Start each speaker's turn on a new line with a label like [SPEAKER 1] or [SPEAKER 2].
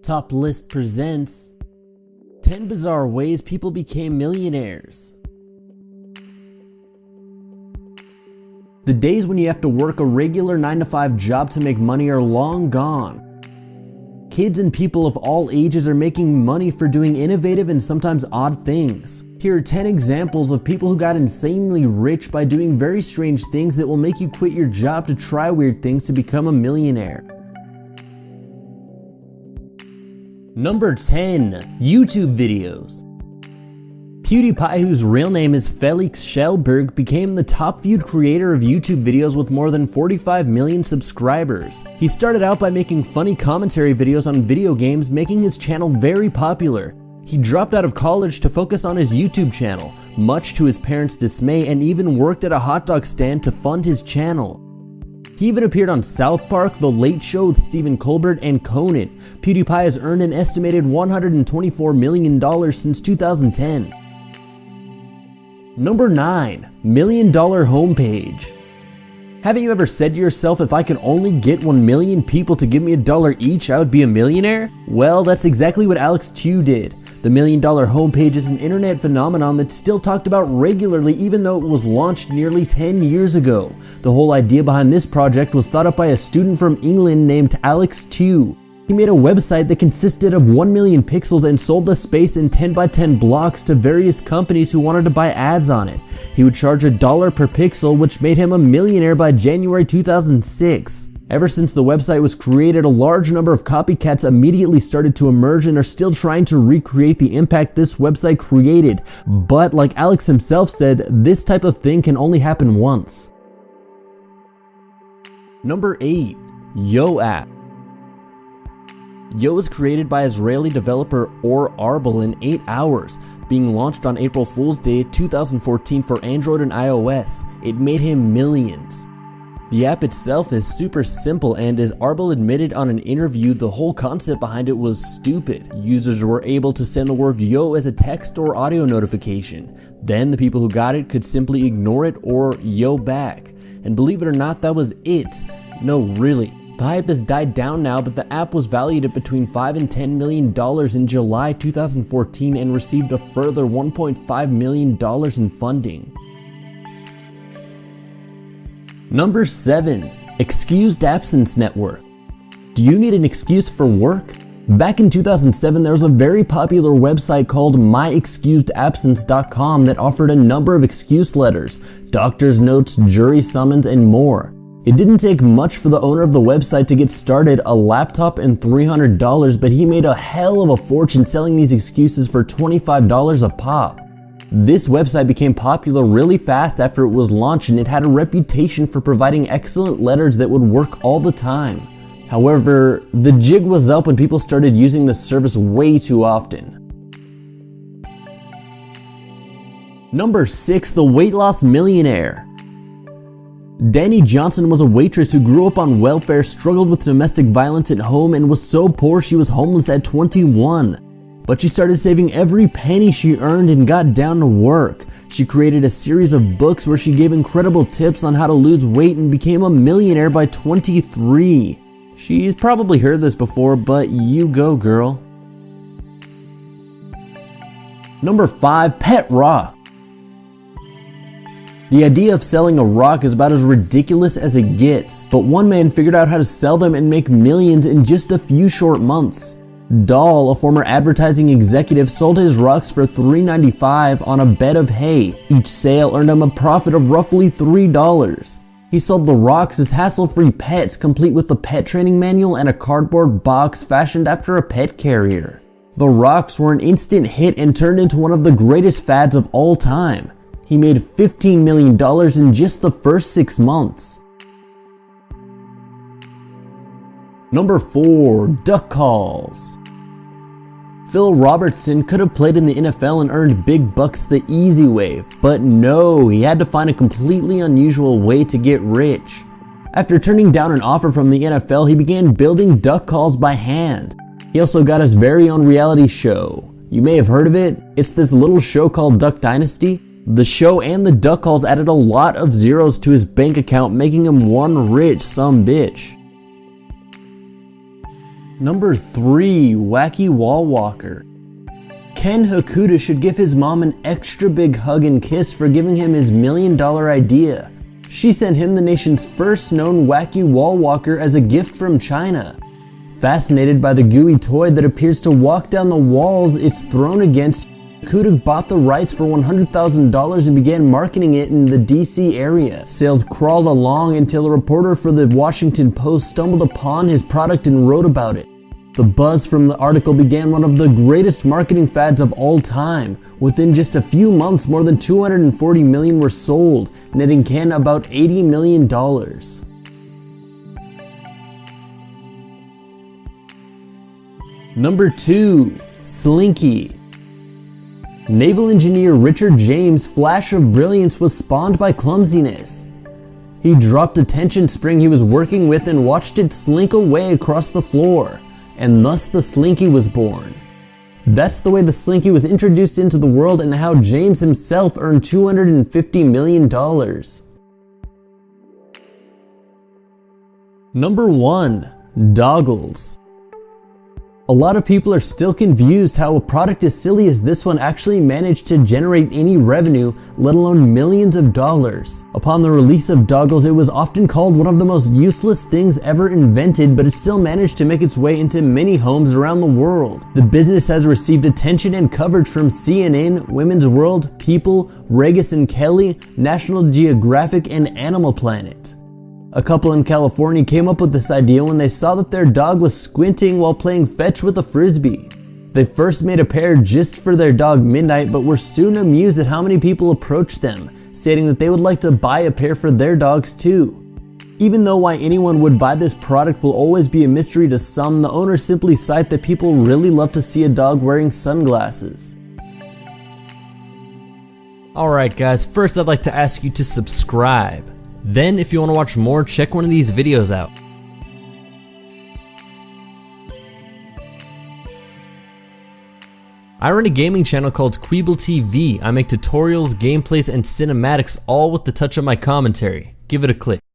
[SPEAKER 1] Top List presents 10 Bizarre Ways People Became Millionaires. The days when you have to work a regular 9-to-5 job to make money are long gone. Kids and people of all ages are making money for doing innovative and sometimes odd things. Here are 10 examples of people who got insanely rich by doing very strange things that will make you quit your job to try weird things to become a millionaire. Number 10. YouTube videos. PewDiePie, whose real name is Felix Schellberg, became the top viewed creator of YouTube videos with more than 45 million subscribers. He started out by making funny commentary videos on video games, making his channel very popular. He dropped out of college to focus on his YouTube channel, much to his parents' dismay, and even worked at a hot dog stand to fund his channel. He even appeared on South Park, The Late Show with Stephen Colbert, and Conan. PewDiePie has earned an estimated $124 million since 2010. Number 9. $1 Million Homepage. Haven't you ever said to yourself, if I could only get 1 million people to give me $1 each, I would be a millionaire? Well, that's exactly what Alex Tew did. The $1 Million Homepage is an internet phenomenon that's still talked about regularly, even though it was launched nearly 10 years ago. The whole idea behind this project was thought up by a student from England named Alex Tew. He made a website that consisted of 1 million pixels and sold the space in 10x10 blocks to various companies who wanted to buy ads on it. He would charge $1 per pixel, which made him a millionaire by January 2006. Ever since the website was created, a large number of copycats immediately started to emerge and are still trying to recreate the impact this website created. But like Alex himself said, this type of thing can only happen once. Number 8. Yo app. Yo was created by Israeli developer Or Arbel in 8 hours, being launched on April Fool's Day 2014 for Android and iOS. It made him millions. The app itself is super simple, and as Arbel admitted on an interview, the whole concept behind it was stupid. Users were able to send the word yo as a text or audio notification. Then the people who got it could simply ignore it or yo back. And believe it or not, that was it. No, really. The hype has died down now, but the app was valued at between $5 and $10 million in July 2014 and received a further $1.5 million in funding. Number 7. Excused Absence Network. Do you need an excuse for work? Back in 2007, there was a very popular website called myexcusedabsence.com that offered a number of excuse letters, doctor's notes, jury summons, and more. It didn't take much for the owner of the website to get started, a laptop and $300, but he made a hell of a fortune selling these excuses for $25 a pop. This website became popular really fast after it was launched, and it had a reputation for providing excellent letters that would work all the time. However, the jig was up when people started using the service way too often. Number 6. The Weight Loss Millionaire. Danny Johnson was a waitress who grew up on welfare, struggled with domestic violence at home, and was so poor she was homeless at 21. But she started saving every penny she earned and got down to work. She created a series of books where she gave incredible tips on how to lose weight and became a millionaire by 23. She's probably heard this before, but you go, girl. Number 5. Pet rock. The idea of selling a rock is about as ridiculous as it gets, but one man figured out how to sell them and make millions in just a few short months. Dahl, a former advertising executive, sold his rocks for $3.95 on a bed of hay. Each sale earned him a profit of roughly $3. He sold the rocks as hassle-free pets, complete with a pet training manual and a cardboard box fashioned after a pet carrier. The rocks were an instant hit and turned into one of the greatest fads of all time. He made $15 million in just the first 6 months. Number 4. Duck calls. Phil Robertson could have played in the NFL and earned big bucks the easy way, but no, he had to find a completely unusual way to get rich. After turning down an offer from the NFL, he began building duck calls by hand. He also got his very own reality show. You may have heard of it. It's this little show called Duck Dynasty. The show and the duck calls added a lot of zeros to his bank account, making him one rich sumbitch. Number 3. Wacky Wall Walker. Ken Hakuda should give his mom an extra big hug and kiss for giving him his $1 million idea. She sent him the nation's first known wacky wall walker as a gift from China. Fascinated by the gooey toy that appears to walk down the walls it's thrown against, Hakuda bought the rights for $100,000 and began marketing it in the DC area. Sales crawled along until a reporter for the Washington Post stumbled upon his product and wrote about it. The buzz from the article began one of the greatest marketing fads of all time. Within just a few months, more than 240 million were sold, netting Ken about $80 million. Number 2. Slinky. Naval engineer Richard James' flash of brilliance was spawned by clumsiness. He dropped a tension spring he was working with and watched it slink away across the floor, and thus the Slinky was born. That's the way the Slinky was introduced into the world and how James himself earned $250 million. Number 1. Doggles. A lot of people are still confused how a product as silly as this one actually managed to generate any revenue, let alone millions of dollars. Upon the release of Doggles, it was often called one of the most useless things ever invented, but it still managed to make its way into many homes around the world. The business has received attention and coverage from CNN, Women's World, People, Regis and Kelly, National Geographic, and Animal Planet. A couple in California came up with this idea when they saw that their dog was squinting while playing fetch with a frisbee. They first made a pair just for their dog Midnight, but were soon amused at how many people approached them, stating that they would like to buy a pair for their dogs too. Even though why anyone would buy this product will always be a mystery to some, the owners simply cite that people really love to see a dog wearing sunglasses.
[SPEAKER 2] Alright guys, first I'd like to ask you to subscribe. Then, if you want to watch more, check one of these videos out. I run a gaming channel called Queeble TV. I make tutorials, gameplays, and cinematics, all with the touch of my commentary. Give it a click.